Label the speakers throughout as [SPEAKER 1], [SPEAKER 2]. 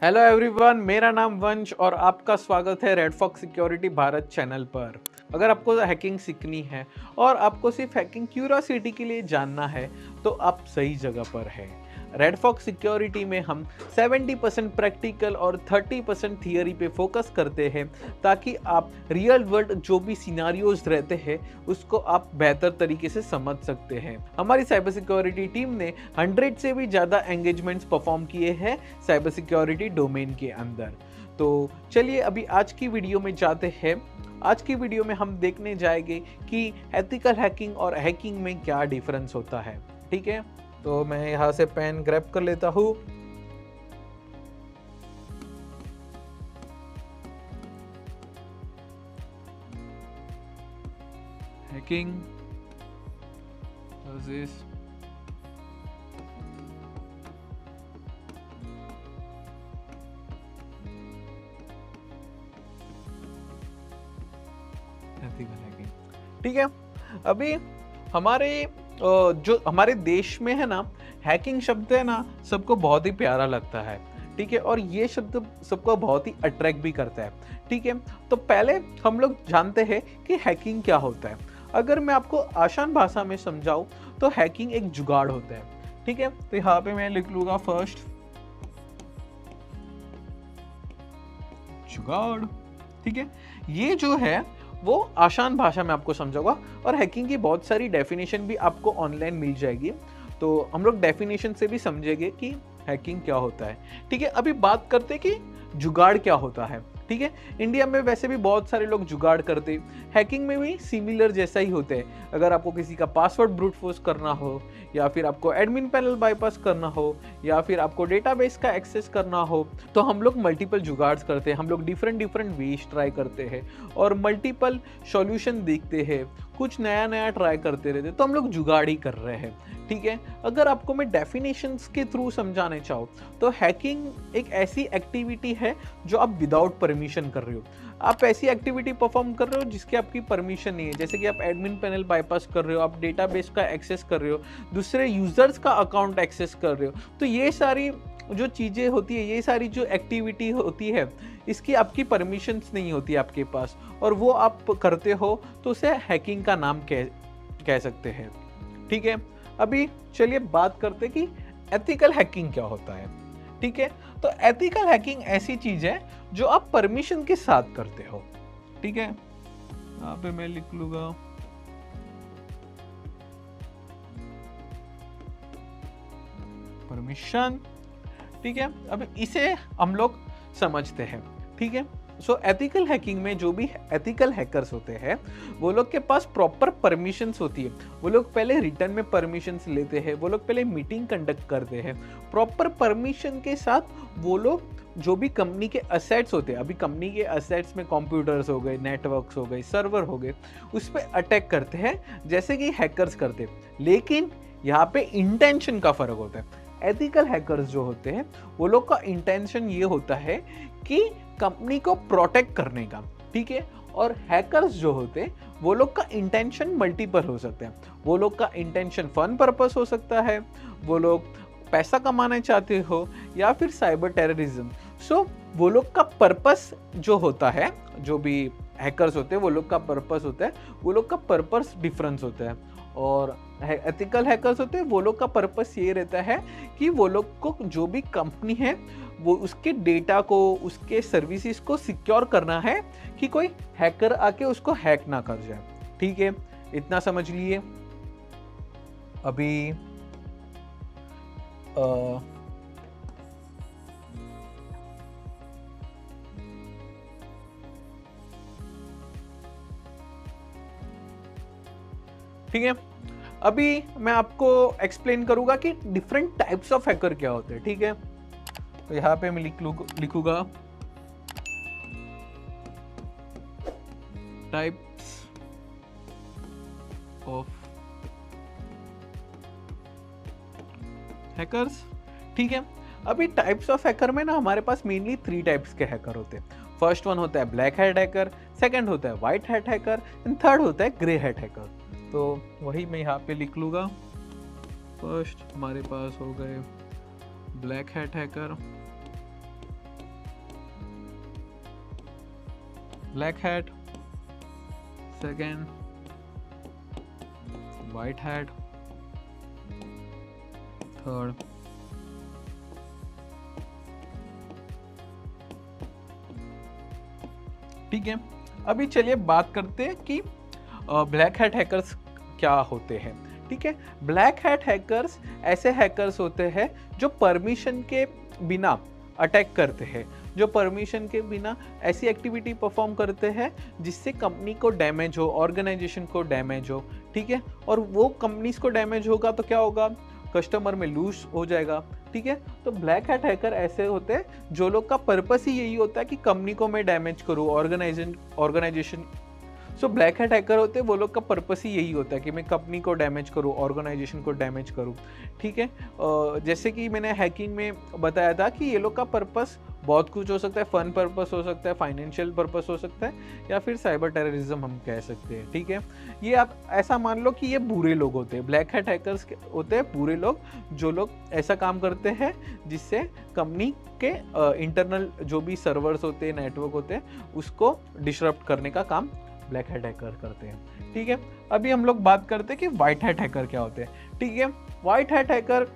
[SPEAKER 1] Hello everyone, मेरा नाम वंश और आपका स्वागत है red fox security Bharat channel पर। अगर आपको हैकिंग सीखनी है और आपको सिर्फ हैकिंग क्यूरियोसिटी के लिए जानना है तो आप सही जगह पर हैं। रेड फॉक्स सिक्योरिटी में हम 70% प्रैक्टिकल और 30% थियरी पे फोकस करते हैं ताकि आप रियल वर्ल्ड जो भी सिनारियोज रहते हैं उसको आप बेहतर तरीके से समझ सकते हैं। हमारी साइबर सिक्योरिटी टीम ने 100 से भी ज़्यादा एंगेजमेंट्स परफॉर्म किए हैं साइबर सिक्योरिटी डोमेन के अंदर। तो चलिए अभी आज की वीडियो में जाते हैं। आज की वीडियो में हम देखने जाएंगे कि एथिकल हैकिंग और हैकिंग में क्या डिफरेंस होता है। ठीक है, तो मैं यहाँ से पेन ग्रैब कर लेता हूँ। Hacking versus ethical hacking. ठीक है, अभी हमारे जो हमारे देश में है ना, हैकिंग शब्द है ना, सबको बहुत ही प्यारा लगता है। ठीक है, और ये शब्द सबको बहुत ही अट्रैक्ट भी करता है। ठीक है, तो पहले हम लोग जानते हैं कि हैकिंग क्या होता है। अगर मैं आपको आसान भाषा में समझाऊं तो हैकिंग एक जुगाड़ होता है। ठीक है, तो यहाँ पे मैं लिख लूंगा फर्स्ट जुगाड़। ठीक है, ये जो है वो आसान भाषा में आपको समझाऊंगा और हैकिंग की बहुत सारी डेफिनेशन भी आपको ऑनलाइन मिल जाएगी। तो हम लोग डेफिनेशन से भी समझेंगे कि हैकिंग क्या होता है। ठीक है, अभी बात करते कि जुगाड़ क्या होता है। ठीक है, इंडिया में वैसे भी बहुत सारे लोग जुगाड़ करते, हैकिंग में भी सिमिलर जैसा ही होता है। अगर आपको किसी का पासवर्ड ब्रूट फोर्स करना हो, या फिर आपको एडमिन पैनल बाईपास करना हो, या फिर आपको डेटाबेस का एक्सेस करना हो, तो हम लोग मल्टीपल जुगाड्स करते हैं। हम लोग डिफरेंट डिफरेंट वेज ट्राई करते हैं और मल्टीपल सॉल्यूशन देखते हैं, कुछ नया नया ट्राई करते रहते हैं, तो हम लोग जुगाड़ ही कर रहे हैं। ठीक है, अगर आपको मैं डेफिनेशंस के थ्रू समझाने चाहूँ तो हैकिंग एक ऐसी एक्टिविटी है जो आप विदाउट परमिशन कर रहे हो। आप ऐसी एक्टिविटी परफॉर्म कर रहे हो जिसकी आपकी परमिशन नहीं है, जैसे कि आप एडमिन पैनल बाईपास कर रहे हो, आप डेटाबेस का एक्सेस कर रहे हो, दूसरे यूजर्स का अकाउंट एक्सेस कर रहे हो। तो ये सारी जो चीज़ें होती है, ये सारी जो एक्टिविटी होती है, इसकी आपकी परमिशंस नहीं होती आपके पास और वो आप करते हो, तो उसे हैकिंग का नाम कह सकते हैं। ठीक है, अभी चलिए बात करते कि एथिकल हैकिंग क्या होता है। ठीक है, तो एथिकल हैकिंग ऐसी चीज है जो आप परमिशन के साथ करते हो। ठीक है, यहाँ पे मैं लिख लूंगा परमिशन। ठीक है, अब इसे हम लोग समझते हैं। ठीक है, सो एथिकल हैकिंग में जो भी एथिकल हैकर्स होते हैं वो लोग के पास प्रॉपर परमिशंस होती है। वो लोग पहले रिटर्न में परमिशंस लेते हैं, वो लोग पहले मीटिंग कंडक्ट करते हैं प्रॉपर परमिशन के साथ। वो लोग जो भी कंपनी के असेट्स होते हैं, अभी कंपनी के असेट्स में कंप्यूटर्स हो गए, नेटवर्क्स हो गए, सर्वर हो गए, उस पर अटैक करते हैं जैसे कि हैकर्स करते हैं। लेकिन यहाँ पे इंटेंशन का फर्क होता है। एथिकल हैकर्स जो होते हैं वो लोग का इंटेंशन ये होता है कि कंपनी को प्रोटेक्ट करने का। ठीक है, और हैकर्स जो होते हैं वो लोग का इंटेंशन मल्टीपल हो सकते हैं। वो लोग का इंटेंशन फन पर्पस हो सकता है, वो लोग पैसा कमाना चाहते हो, या फिर साइबर टेररिज्म। सो वो लोग का पर्पस जो होता है, जो भी हैकर्स होते हैं वो लोग का पर्पस होता है, वो लोग का पर्पस डिफरेंस होता है। और एथिकल हैकर्स होते हैं वो लोग का पर्पस ये रहता है कि वो लोग को जो भी कंपनी है वो उसके डेटा को, उसके सर्विसेज को सिक्योर करना है कि कोई हैकर आके उसको हैक ना कर जाए। ठीक है, इतना समझ लिए। अभी ठीक है, अभी मैं आपको एक्सप्लेन करूंगा कि डिफरेंट टाइप्स ऑफ हैकर क्या होते हैं। ठीक है, तो यहाँ पे मैं लिखूंगा टाइप्स ऑफ हैकर्स। ठीक है, अभी टाइप्स ऑफ हैकर में ना हमारे पास मेनली 3 टाइप्स के हैकर होते हैं। फर्स्ट वन होता है ब्लैक हैट हैकर, सेकंड होता है white hat hacker, and third होता है ग्रे हैट हैकर। तो वही मैं यहाँ पे लिख लूँगा। फर्स्ट हमारे पास हो गए black hat hacker, black hat, second white hat, third ठीक है। अभी चलिए बात करते हैं कि ब्लैक हैट हैकर्स क्या होते हैं। ठीक है, ब्लैक हैट हैकर्स ऐसे हैकर्स होते हैं जो परमिशन के बिना अटैक करते हैं, जो परमिशन के बिना ऐसी एक्टिविटी परफॉर्म करते हैं जिससे कंपनी को डैमेज हो, ऑर्गेनाइजेशन को डैमेज हो। ठीक है, और वो कंपनीज को डैमेज होगा तो क्या होगा, कस्टमर में लूज हो जाएगा। ठीक है, तो ब्लैक हैट हैकर ऐसे होते हैं जो लोग का पर्पस ही यही होता है कि कंपनी को मैं डैमेज करूँ, organization. So black hat hacker होते हैं वो लोग का पर्पस ही यही होता है कि मैं कंपनी को डैमेज करूँ, ऑर्गेनाइजेशन को डैमेज करूँ। ठीक है, जैसे कि मैंने हैकिंग में बताया था कि ये लोग का पर्पस बहुत कुछ हो सकता है, फन पर्पस हो सकता है, फाइनेंशियल पर्पस हो सकता है, या फिर साइबर टेररिज्म हम कह सकते हैं। ठीक है, ये आप ऐसा मान लो कि ये बुरे लोग होते हैं, ब्लैक हैट हैकर्स होते हैं बुरे लोग, जो लोग ऐसा काम करते हैं जिससे कंपनी के इंटरनल जो भी सर्वर्स होते हैं, नेटवर्क होते हैं, उसको डिसरप्ट करने का काम ब्लैक हैट हैकर करते हैं। ठीक है, अभी हम लोग बात करते हैं कि व्हाइट हैट हैकर क्या होते हैं। ठीक है, white hat hacker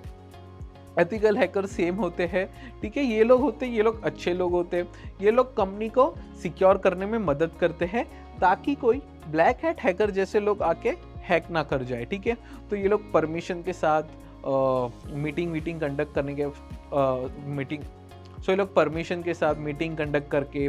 [SPEAKER 1] ethical hacker same होते हैं। ठीक है, ये लोग होते हैं, ये लोग अच्छे लोग होते हैं, ये लोग कंपनी को सिक्योर करने में मदद करते हैं ताकि कोई ब्लैक हैट हैकर जैसे लोग आके हैक ना कर जाए। ठीक है, तो ये लोग परमिशन के साथ मीटिंग कंडक्ट करने के ये लोग परमिशन के साथ मीटिंग कंडक्ट करके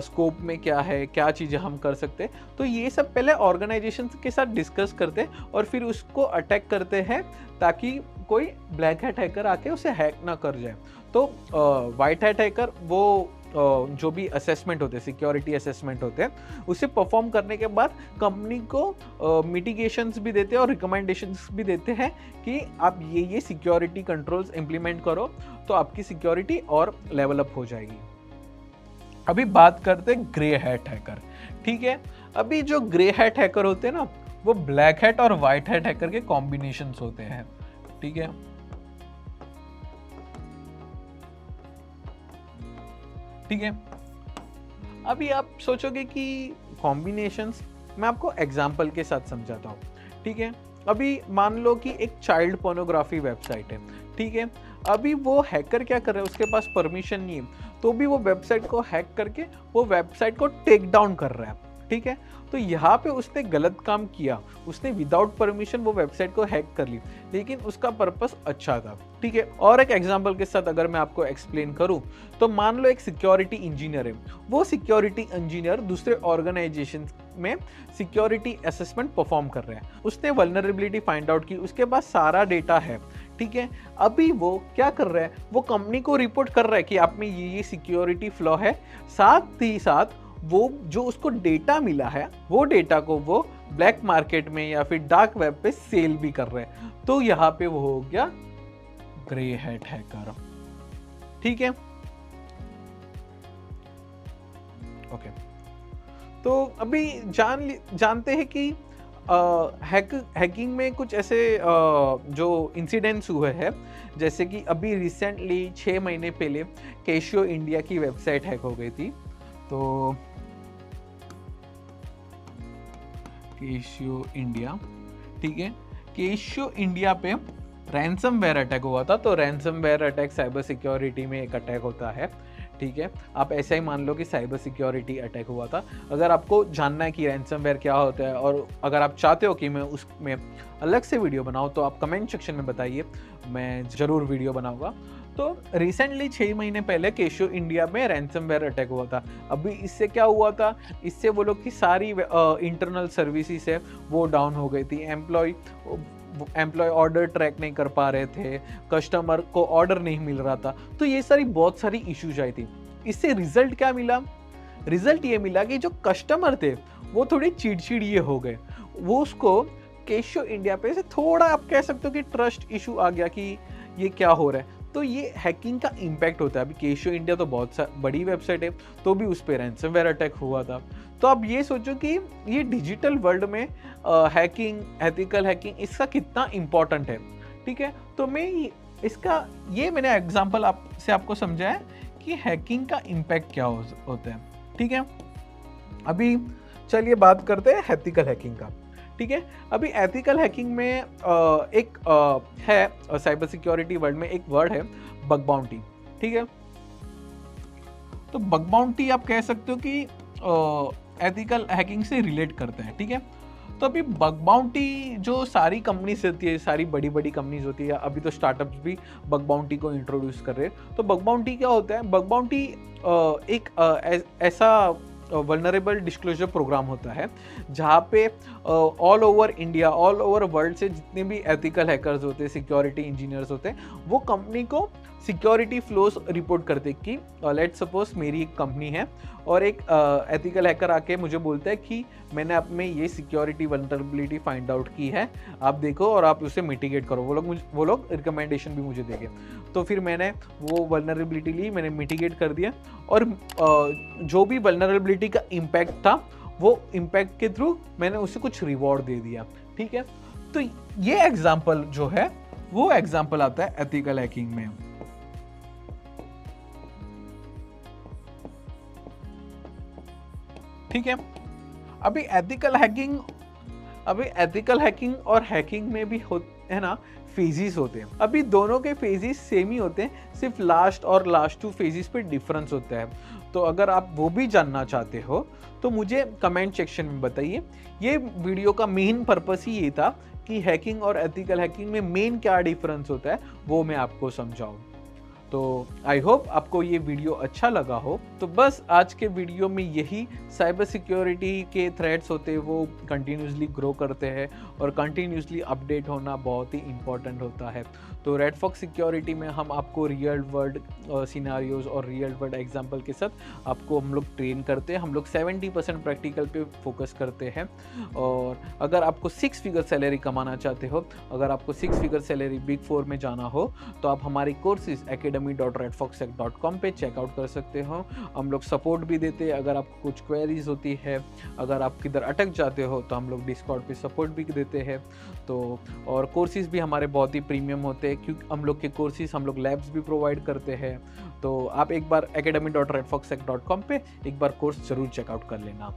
[SPEAKER 1] स्कोप में क्या है, क्या चीज़ें हम कर सकते हैं, तो ये सब पहले ऑर्गेनाइजेशन के साथ डिस्कस करते हैं और फिर उसको अटैक करते हैं ताकि कोई ब्लैक हैट हैकर आके उसे हैक ना कर जाए। तो वाइट हैट हैकर वो जो भी असेसमेंट होते हैं, सिक्योरिटी असेसमेंट होते हैं, उसे परफॉर्म करने के बाद कंपनी को मिटिगेशंस भी देते हैं और रिकमेंडेशंस भी देते हैं कि आप ये सिक्योरिटी कंट्रोल्स इंप्लीमेंट करो तो आपकी सिक्योरिटी और लेवल अप हो जाएगी। अभी बात करते हैं ग्रे हैट हैकर। ठीक है, अभी जो ग्रे हैट हैकर होते हैं ना, वो ब्लैक हैट और व्हाइट हैट हैकर के कॉम्बिनेशंस होते हैं। ठीक है, ठीक है, अभी आप सोचोगे कि कॉम्बिनेशंस, मैं आपको एग्जांपल के साथ समझाता हूँ। ठीक है, अभी मान लो कि एक चाइल्ड पोर्नोग्राफी वेबसाइट है। ठीक है, अभी वो हैकर क्या कर रहा है, उसके पास परमिशन नहीं है, तो भी वो वेबसाइट को हैक करके वो वेबसाइट को टेक डाउन कर रहा है। ठीक है, तो यहाँ पे उसने गलत काम किया, उसने विदाउट परमिशन वो वेबसाइट को हैक कर ली, लेकिन उसका पर्पस अच्छा था। ठीक है, और एक एग्जांपल के साथ अगर मैं आपको एक्सप्लेन करूं, तो मान लो एक सिक्योरिटी इंजीनियर है, वो सिक्योरिटी इंजीनियर दूसरे ऑर्गेनाइजेशन में सिक्योरिटी असेसमेंट परफॉर्म कर रहा है, उसने वल्नरेबिलिटी फाइंड आउट की, उसके पास सारा डेटा है। ठीक है, अभी वो क्या कर रहा है, वो कंपनी को रिपोर्ट कर रहा है कि आप में ये सिक्योरिटी फ्लॉ है, साथ ही साथ वो जो उसको डेटा मिला है, वो डेटा को वो ब्लैक मार्केट में या फिर डार्क वेब पे सेल भी कर रहे हैं। तो यहाँ पे वो हो गया ग्रे हैट हैकर। ठीक है, ओके, तो अभी जानते हैं कि हैकिंग में कुछ ऐसे जो इंसिडेंट्स हुए हैं, जैसे कि अभी रिसेंटली 6 महीने पहले कैशियो इंडिया की वेबसाइट हैक हो गई थी। तो कैशियो इंडिया, ठीक है, कैशियो इंडिया पे रैंसमवेयर अटैक हुआ था। तो रैंसमवेयर अटैक साइबर सिक्योरिटी में एक अटैक होता है। ठीक है, आप ऐसा ही मान लो कि साइबर सिक्योरिटी अटैक हुआ था। अगर आपको जानना है कि रैंसमवेयर क्या होता है और अगर आप चाहते हो कि मैं उसमें अलग से वीडियो बनाऊं, तो आप कमेंट सेक्शन में बताइए, मैं ज़रूर वीडियो बनाऊंगा। तो रिसेंटली 6 महीने पहले कैशियो इंडिया में रैंसमवेयर अटैक हुआ था। अभी इससे क्या हुआ था, इससे वो लोग की सारी इंटरनल सर्विसेज है वो डाउन हो गई थी। एम्प्लॉय ऑर्डर ट्रैक नहीं कर पा रहे थे, कस्टमर को ऑर्डर नहीं मिल रहा था। तो ये बहुत सारी इश्यूज आई थी। इससे रिजल्ट क्या मिला, रिजल्ट ये मिला कि जो कस्टमर थे वो थोड़े चिड़चिड़िए हो गए। वो उसको कैशियो इंडिया पे से थोड़ा आप कह सकते हो कि ट्रस्ट इशू आ गया कि ये क्या हो रहा है। तो ये हैकिंग का इम्पैक्ट होता है। अभी कैशियो इंडिया तो बहुत बड़ी वेबसाइट है, तो भी उस पर रैंसमवेयर अटैक हुआ था। तो आप ये सोचो कि ये डिजिटल वर्ल्ड में हैकिंग, एथिकल हैकिंग, इसका कितना इम्पोर्टेंट है। ठीक है, तो मैंने एग्जांपल आपको समझाया कि हैकिंग का इम्पैक्ट क्या होता है। ठीक है, अभी चलिए बात करते हैं एथिकल हैकिंग का। ठीक है, अभी एथिकल हैकिंग में एक है साइबर सिक्योरिटी वर्ल्ड में एक वर्ड है बग बाउंटी। ठीक है, तो बग बाउंटी आप कह सकते हो कि एथिकल हैकिंग से रिलेट करते हैं। ठीक है, तो अभी बग बाउंटी जो सारी कंपनीज होती है, सारी बड़ी बड़ी कंपनीज होती है, अभी तो स्टार्टअप्स भी बग बाउंटी को इंट्रोड्यूस कर रहे हैं। तो बग बाउंटी क्या होता है? बग बाउंटी एक ऐसा वल्नरेबल डिस्क्लोजर प्रोग्राम होता है जहाँ पे all over India, all over world से जितने भी एथिकल हैकर्स होते हैं, सिक्योरिटी इंजीनियर्स होते हैं, वो कंपनी को सिक्योरिटी फ्लोस रिपोर्ट करते कि लेट सपोज मेरी एक कंपनी है और एक एथिकल हैकर आके मुझे बोलता है कि मैंने आप में ये सिक्योरिटी वल्नरेबिलिटी फाइंड आउट की है, आप देखो और आप उसे मिटिगेट करो। वो लोग रिकमेंडेशन भी मुझे देंगे। तो फिर मैंने वो वल्नरेबिलिटी ली, मैंने मिटिगेट कर दिया और जो भी वल्नरेबिलिटी का इम्पैक्ट था वो इम्पैक्ट के थ्रू मैंने उसे कुछ रिवॉर्ड दे दिया। ठीक है, तो ये एग्जाम्पल जो है वो एग्जाम्पल आता है एथिकल हैकिंग में। ठीक है, अभी एथिकल हैकिंग और हैकिंग में भी है ना फेजेस होते हैं। अभी दोनों के फेजेस सेम ही होते हैं, सिर्फ लास्ट और लास्ट 2 फेजेस पे डिफरेंस होता है। तो अगर आप वो भी जानना चाहते हो तो मुझे कमेंट सेक्शन में बताइए। ये वीडियो का मेन पर्पस ही ये था कि हैकिंग और एथिकल हैकिंग में मेन क्या डिफरेंस होता है वो मैं आपको समझाऊं। तो आई होप आपको ये वीडियो अच्छा लगा हो। तो बस आज के वीडियो में यही, साइबर सिक्योरिटी के थ्रेट्स होते हैं वो कंटिन्यूसली ग्रो करते हैं और कंटिन्यूसली अपडेट होना बहुत ही इंपॉर्टेंट होता है। तो रेड फॉक्स सिक्योरिटी में हम आपको रियल वर्ल्ड सिनारियोज और रियल वर्ल्ड एग्जांपल के साथ आपको हम लोग ट्रेन करते हैं। हम लोग 70% प्रैक्टिकल पे फोकस करते हैं। और अगर आपको 6 फिगर सैलरी कमाना चाहते हो, अगर आपको 6 फिगर सैलरी बिग 4 में जाना हो, तो आप हमारी कोर्सेज academy.redfoxtech.com पे चेकआउट कर सकते हो। हम लोग सपोर्ट भी देते हैं। अगर आपको कुछ क्वेरीज होती है, अगर आप किधर अटक जाते हो तो हम लोग डिस्कॉर्ड पे सपोर्ट भी देते हैं। तो और कोर्सेज भी हमारे बहुत ही प्रीमियम होते हैं क्योंकि हम लोग के कोर्सेज, हम लोग लैब्स भी प्रोवाइड करते हैं। तो आप एक बार academy.redfoxtech.com पे एक बार कोर्स जरूर चेकआउट कर लेना।